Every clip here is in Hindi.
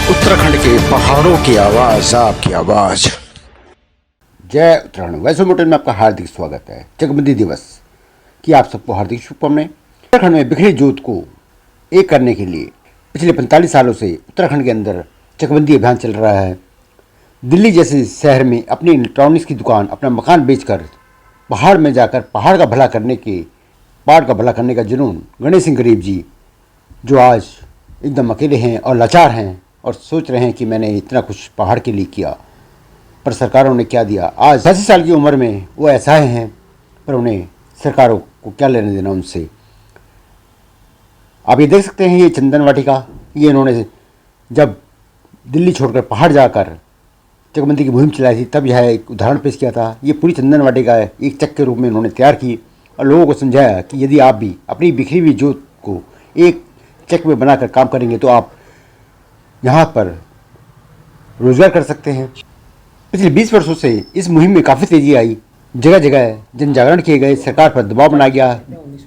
उत्तराखंड के पहाड़ों की आवाज, आपकी आवाज। जय उत्तराखंड। वैसे मोटर में आपका हार्दिक स्वागत है। चकबंदी दिवस की आप सबको हार्दिक शुभकामनाएं। उत्तराखंड में बिखरी जोत को एक करने के लिए पिछले 45 सालों से उत्तराखंड के अंदर चकबंदी अभियान चल रहा है। दिल्ली जैसे शहर में अपनी इलेक्ट्रॉनिक्स की दुकान, अपना मकान बेचकर पहाड़ में जाकर पहाड़ का भला करने का जुनून गणेश सिंह गरीब जी, जो आज एकदम अकेले हैं और लाचार हैं और सोच रहे हैं कि मैंने इतना कुछ पहाड़ के लिए किया, पर सरकारों ने क्या दिया। आज 80 साल की उम्र में वो असहाय हैं, पर उन्हें सरकारों को क्या लेने देना उनसे। आप ये देख सकते हैं, ये चंदन वाटिका, ये इन्होंने जब दिल्ली छोड़कर पहाड़ जाकर चकबंदी की मुहिम चलाई थी तब यह एक उदाहरण पेश किया था। ये पूरी चंदन वाटिका एक चक के रूप में इन्होंने तैयार की और लोगों को समझाया कि यदि आप भी अपनी बिखरी हुई जोत को एक चक में बनाकर काम करेंगे तो आप यहाँ पर रोजगार कर सकते हैं। पिछले 20 वर्षों से इस मुहिम में काफ़ी तेजी आई। जगह जगह जन जागरण किए गए, सरकार पर दबाव बनाया गया।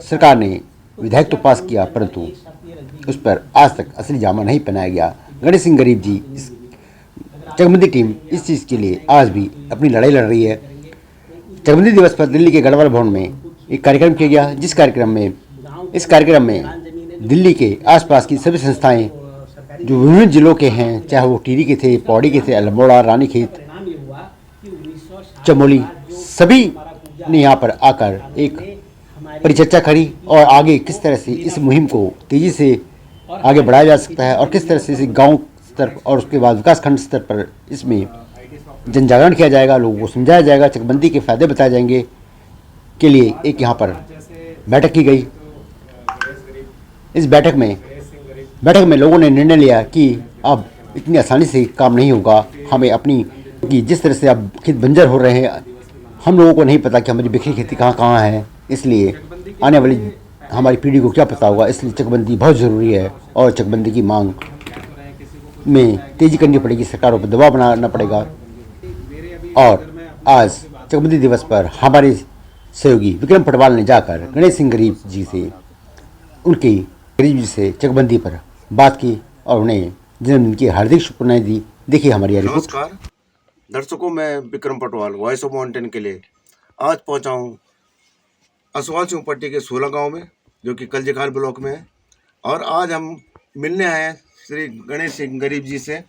सरकार ने विधेयक तो पास किया, परंतु उस पर आज तक असली जामा नहीं पहनाया गया। गणेश सिंह गरीब जी, इस चकबंदी टीम इस चीज़ के लिए आज भी अपनी लड़ाई लड़ रही है। चकबंदी दिवस पर दिल्ली के गढ़वाल भवन में एक कार्यक्रम किया गया, इस कार्यक्रम में दिल्ली के आसपास की सभी संस्थाएं जो विभिन्न जिलों के हैं, चाहे वो टिहरी के थे, पौड़ी के थे, अल्मोड़ा, रानीखेत, चमोली, सभी ने यहाँ पर आकर एक परिचर्चा करी और आगे किस तरह से इस मुहिम को तेज़ी से आगे बढ़ाया जा सकता है और किस तरह से इसे गांव स्तर और उसके बाद विकासखंड स्तर पर इसमें जन जागरण किया जाएगा, लोगों को समझाया जाएगा, चकबंदी के फायदे बताए जाएंगे के लिए एक यहाँ पर बैठक की गई। इस बैठक में लोगों ने निर्णय लिया कि अब इतनी आसानी से काम नहीं होगा। हमें अपनी कि जिस तरह से अब खेत बंजर हो रहे हैं, हम लोगों को नहीं पता कि हमारी बिखरी खेती कहाँ कहाँ है, इसलिए आने वाली हमारी पीढ़ी को क्या पता होगा। इसलिए चकबंदी बहुत ज़रूरी है और चकबंदी की मांग में तेज़ी करनी पड़ेगी, सरकारों पर दबाव बनाना पड़ेगा। और आज चकबंदी दिवस पर हमारे सहयोगी विक्रम पटवाल ने जाकर गणेश सिंह गरीब जी से चकबंदी पर बात की और उन्हें जन्मदिन की हार्दिक शुभकामनाएं दी। देखिए हमारी रिपोर्ट। नमस्कार दर्शकों, मैं Vikram Patwal voice of mountain के लिए आज पहुंचा हूं असवाल सिंह पट्टी के 16 गांव में, जो कि कलजीखाल ब्लॉक में है। और आज हम मिलने आए हैं श्री गणेश सिंह गरीब जी से।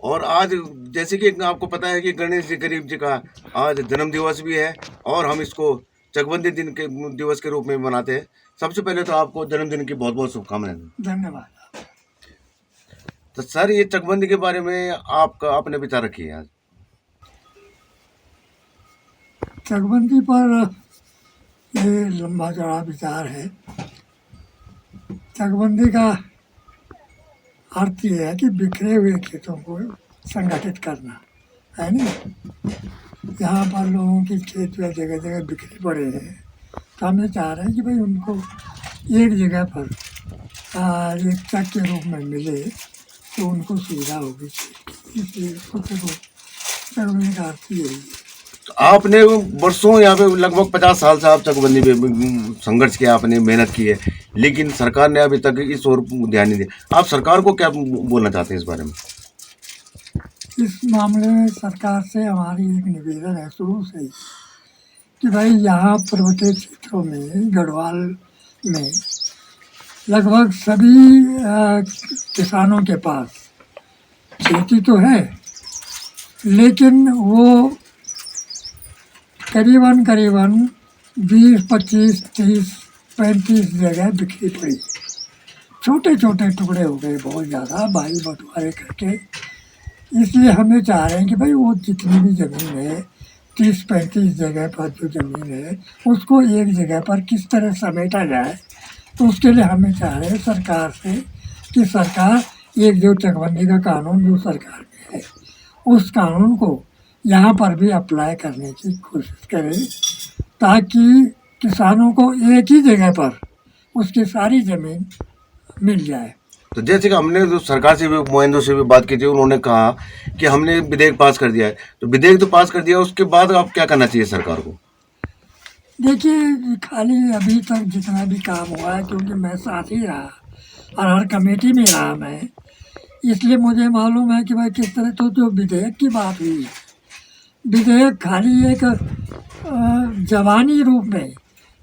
और आज जैसे कि आपको पता है कि गणेश जी गरीब जी का आज जन्म दिवस भी है और हम इसको चकबंदी दिन के दिवस के रूप में मनाते हैं। सबसे पहले तो आपको जन्मदिन की बहुत बहुत शुभकामनाएं। धन्यवाद। तो सर, ये चकबंदी के बारे में आपका अपने विचार रखिए। आज चकबंदी पर ये लंबा चौड़ा विचार है। चकबंदी का अर्थ ये है कि बिखरे हुए खेतों को संगठित करना है ना। यहाँ पर लोगों की खेत जगह जगह बिखरे पड़े हैं, तो हम ये चाह रहे हैं कि भाई उनको एक जगह पर एक चक के रूप में मिले तो उनको सुविधा होगी। इसलिए चकबंदी का अर्थ यही है। तो आपने वर्षों यहाँ पे लगभग 50 साल से आप चकबंदी पे संघर्ष किया, आपने मेहनत की है, लेकिन सरकार ने अभी तक इस ओर ध्यान नहीं दिया। आप सरकार को क्या बोलना चाहते हैं इस बारे में? इस मामले में सरकार से हमारी एक निवेदन है शुरू से ही कि भाई यहाँ पर्वतीय क्षेत्रों में, गढ़वाल में लगभग सभी किसानों के पास खेती तो है, लेकिन वो करीबन 20, 25, 30, 35 जगह बिखरी पड़ी। छोटे छोटे टुकड़े हो गए, बहुत ज़्यादा भाई बंटवारे करके। इसलिए हम ये चाह रहे हैं कि भाई वो जितनी भी ज़मीन है, 30-35 जगह पर जो ज़मीन है, उसको एक जगह पर किस तरह समेटा जाए। तो उसके लिए हमें चाह रहे हैं सरकार से कि सरकार एक जो चकबंदी का कानून जो सरकार में है, उस कानून को यहाँ पर भी अप्लाई करने की कोशिश करें, ताकि किसानों को एक ही जगह पर उसकी सारी ज़मीन मिल जाए। तो जैसे कि हमने जो सरकार से भी, महेंद्र से भी बात की थी, उन्होंने कहा कि हमने विधेयक पास कर दिया है। तो विधेयक तो पास कर दिया, उसके बाद अब क्या करना चाहिए सरकार को? देखिए, खाली अभी तक जितना भी काम हुआ है, क्योंकि मैं साथ ही रहा और हर कमेटी में रहा मैं, इसलिए मुझे मालूम है कि भाई किस तरह तो जो विधेयक की बात हुई है, विधेयक खाली एक जवानी रूप में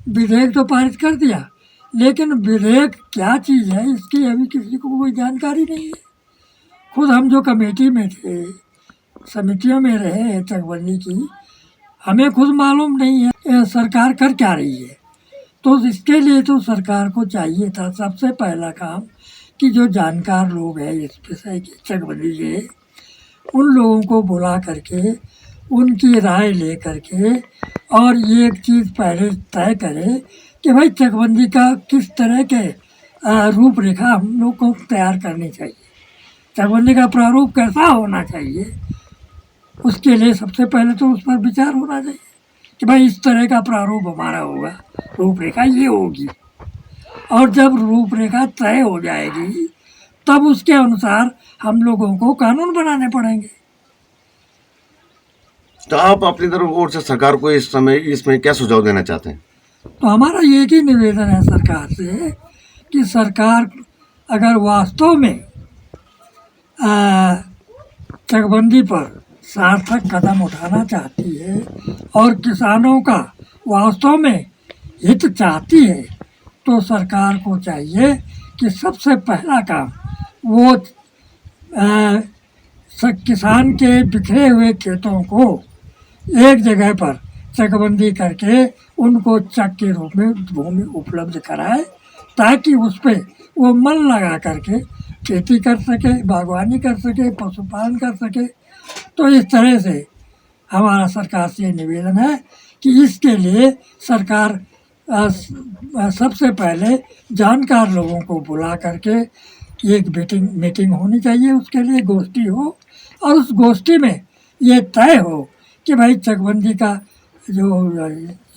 विधेयक तो पारित कर दिया, लेकिन विधेयक क्या चीज़ है इसकी अभी किसी को कोई जानकारी नहीं है। खुद हम जो कमेटी में थे, समितियों में रहे हैं चकबंदी की, हमें खुद मालूम नहीं है सरकार कर क्या रही है। तो इसके लिए तो सरकार को चाहिए था सबसे पहला काम कि जो जानकार लोग हैं इस विषय की चकबंदी के, उन लोगों को बुला करके उनकी राय ले करके और ये एक चीज़ पहले तय करे कि भाई चकबंदी का किस तरह के रूपरेखा हम लोग को तैयार करनी चाहिए, चकबंदी का प्रारूप कैसा होना चाहिए। उसके लिए सबसे पहले तो उस पर विचार होना चाहिए कि भाई इस तरह का प्रारूप हमारा होगा, रूपरेखा ये होगी। और जब रूपरेखा तय हो जाएगी तब उसके अनुसार हम लोगों को कानून बनाने पड़ेंगे। तो आप अपनी तरफ ओर से सरकार को इस समय इसमें क्या सुझाव देना चाहते हैं? तो हमारा एक ही निवेदन है सरकार से कि सरकार अगर वास्तव में चकबंदी पर सार्थक कदम उठाना चाहती है और किसानों का वास्तव में हित चाहती है, तो सरकार को चाहिए कि सबसे पहला काम वो किसान के बिखरे हुए खेतों को एक जगह पर चकबंदी करके उनको चक के रूप में भूमि उपलब्ध कराए, ताकि उस पर वो मन लगा करके खेती कर सके, बागवानी कर सके, पशुपालन कर सके। तो इस तरह से हमारा सरकार से निवेदन है कि इसके लिए सरकार सबसे पहले जानकार लोगों को बुला करके एक मीटिंग होनी चाहिए, उसके लिए गोष्ठी हो और उस गोष्ठी में ये तय हो कि भाई चकबंदी का जो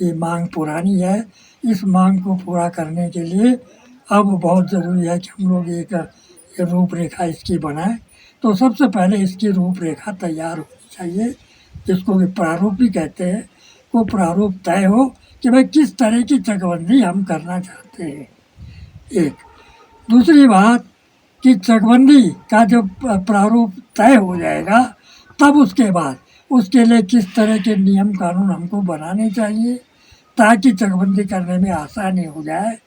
ये मांग पुरानी है, इस मांग को पूरा करने के लिए अब बहुत ज़रूरी है कि हम लोग एक रूपरेखा इसकी बनाएं। तो सबसे पहले इसकी रूपरेखा तैयार होनी चाहिए, जिसको कि प्रारूप भी कहते हैं। वो प्रारूप तय हो कि भाई किस तरह की चकबंदी हम करना चाहते हैं। एक दूसरी बात कि चकबंदी का जो प्रारूप तय हो जाएगा तब उसके बाद उसके लिए किस तरह के नियम कानून हमको बनाने चाहिए ताकि चकबंदी करने में आसानी हो जाए,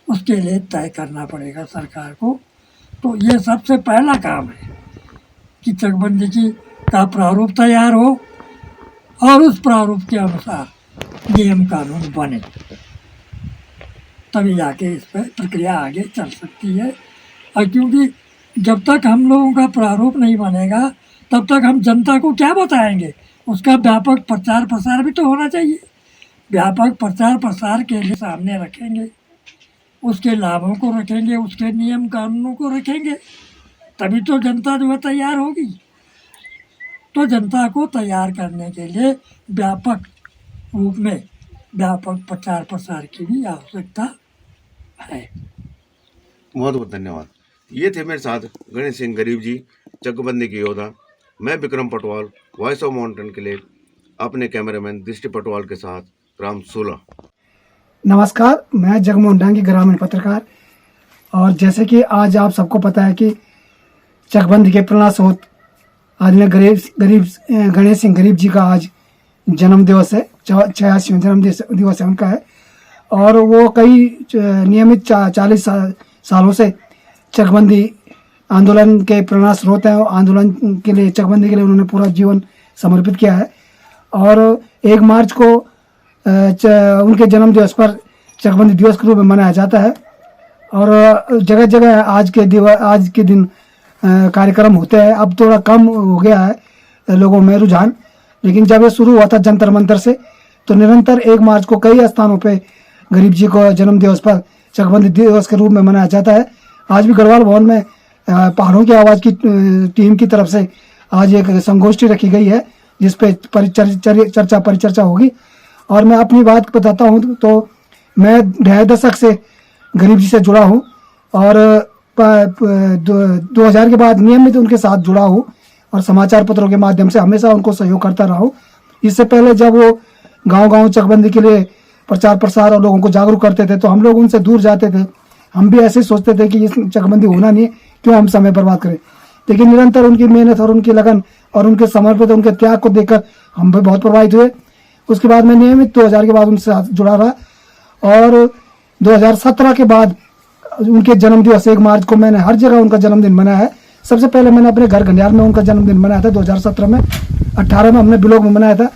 उसके लिए तय करना पड़ेगा सरकार को। तो ये सबसे पहला काम है कि चकबंदी का प्रारूप तैयार हो और उस प्रारूप के अनुसार नियम कानून बने, तभी जाके इस पर प्रक्रिया आगे चल सकती है। और क्योंकि जब तक हम लोगों का प्रारूप नहीं बनेगा तब तक हम जनता को क्या बताएंगे, उसका व्यापक प्रचार प्रसार भी तो होना चाहिए। व्यापक प्रचार प्रसार के लिए सामने रखेंगे, उसके लाभों को रखेंगे, उसके नियम कानूनों को रखेंगे, तभी तो जनता जो है तैयार होगी। तो जनता को तैयार करने के लिए व्यापक रूप में व्यापक प्रचार प्रसार की भी आवश्यकता है। बहुत बहुत धन्यवाद। ये थे मेरे साथ गणेश सिंह गरीब जी, चकबंदी के योद्धा। मैं Vikram Patwal, voice of mountain के लिए अपने कैमरामैन दृष्टि पटवाल के साथ राम सोला। नमस्कार, मैं जगमोहन डांगी ग्रामीण पत्रकार। और जैसे कि आज आप सबको पता है कि चकबंदी के प्रणा आज में गणेश सिंह गरीब जी का आज जन्म दिवस है, 86वां जन्म दिवस है उनका है। और वो कई नियमित 40 सालों से चकबंदी आंदोलन के प्रेरणा स्रोत हैं। आंदोलन के लिए, चकबंदी के लिए उन्होंने पूरा जीवन समर्पित किया है। और 1 मार्च को उनके जन्म दिवस पर चकबंदी दिवस के रूप में मनाया जाता है। और जगह जगह आज के दिन कार्यक्रम होते हैं। अब थोड़ा कम हो गया है लोगों में रुझान, लेकिन जब ये शुरू हुआ था जंतर मंतर से, तो निरंतर 1 मार्च को कई स्थानों पे गरीब जी को जन्म दिवस पर चकबंदी दिवस के रूप में मनाया जाता है। आज भी गढ़वाल भवन में पहाड़ों की आवाज़ की टीम की तरफ से आज एक संगोष्ठी रखी गई है, जिसपे चर्चा परिचर्चा होगी। और मैं अपनी बात बताता हूँ तो मैं 2.5 दशक से गरीब जी से जुड़ा हूँ और 2000 के बाद नियमित उनके साथ जुड़ा हूँ और समाचार पत्रों के माध्यम से हमेशा उनको सहयोग करता रहा हूँ। इससे पहले जब वो गांव-गांव चकबंदी के लिए प्रचार प्रसार और लोगों को जागरूक करते थे तो हम लोग उनसे दूर जाते थे। हम भी ऐसे सोचते थे कि ये चकबंदी होना नहीं है, क्यों हम समय बर्बाद करें। लेकिन निरंतर उनकी मेहनत और उनकी लगन और उनके समर्पित उनके त्याग को देखकर हम भी बहुत प्रभावित हुए। उसके बाद मैं नियमित 2000 के बाद उनसे साथ जुड़ा रहा और 2017 के बाद उनके जन्मदिवस 1 मार्च को मैंने हर जगह उनका जन्मदिन मनाया है। सबसे पहले मैंने अपने घर घंडियाल में उनका जन्मदिन मनाया था 2017 में, 18 में हमने बिलोग में मनाया था,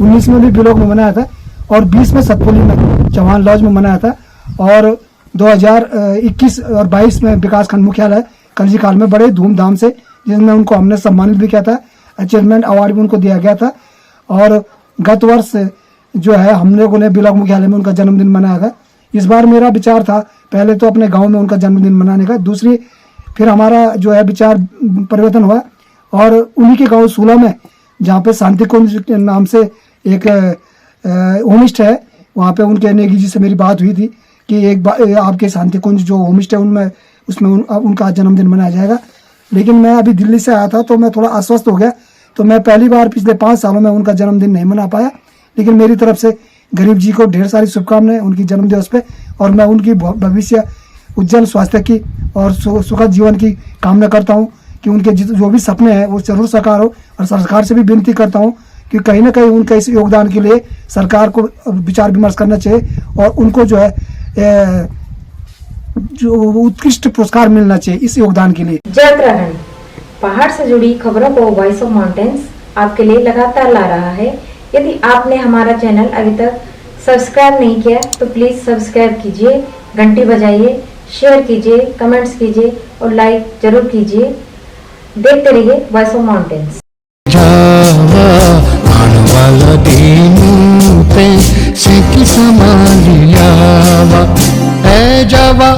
19 में भी बिलोग में मनाया था और 20 में सतपुली में चौहान लॉज में मनाया था और 2021 और 22 में विकास खंड मुख्यालय कलजी खाल में बड़े धूमधाम से, जिसमें उनको हमने सम्मानित भी किया था, अचीवमेंट अवार्ड भी उनको दिया गया था। और गत वर्ष जो है हम लोगों ने ब्लॉक मुख्यालय में उनका जन्मदिन मनाया था। इस बार मेरा विचार था पहले तो अपने गांव में उनका जन्मदिन मनाने का, दूसरी फिर हमारा जो है विचार परिवर्तन हुआ और उन्हीं के गांव सूला में, जहाँ पे शांति कुंज के नाम से एक होमस्टे है, वहाँ पे उनके नेगी जी से मेरी बात हुई थी कि एक आपके शांति कुंज जो होमस्टे उनमें उसमें उनका जन्मदिन मनाया जाएगा। लेकिन मैं अभी दिल्ली से आया था तो मैं थोड़ा अस्वस्थ हो गया, तो मैं पहली बार पिछले 5 सालों में उनका जन्मदिन नहीं मना पाया। लेकिन मेरी तरफ से गरीब जी को ढेर सारी शुभकामनाएं उनकी जन्मदिवस पे, और मैं उनकी भविष्य उज्जवल स्वास्थ्य की और सुखद जीवन की कामना करता हूं कि उनके जो भी सपने हैं वो जरूर साकार हो। और सरकार से भी विनती करता हूं कि कहीं ना कहीं उनके इस योगदान के लिए सरकार को विचार विमर्श करना चाहिए और उनको जो है जो उत्कृष्ट पुरस्कार मिलना चाहिए इस योगदान के लिए। जय उत्तराखंड। पहाड़ से जुड़ी खबरों को वॉइस ऑफ माउंटेन्स आपके लिए लगातार ला रहा है। यदि आपने हमारा चैनल अभी तक सब्सक्राइब नहीं किया तो प्लीज सब्सक्राइब कीजिए, घंटी बजाइए, शेयर कीजिए, कमेंट्स कीजिए और लाइक जरूर कीजिए। देखते रहिए वॉइस ऑफ माउंटेन्स। वाला दीनू पे से की समालियावा ए जावा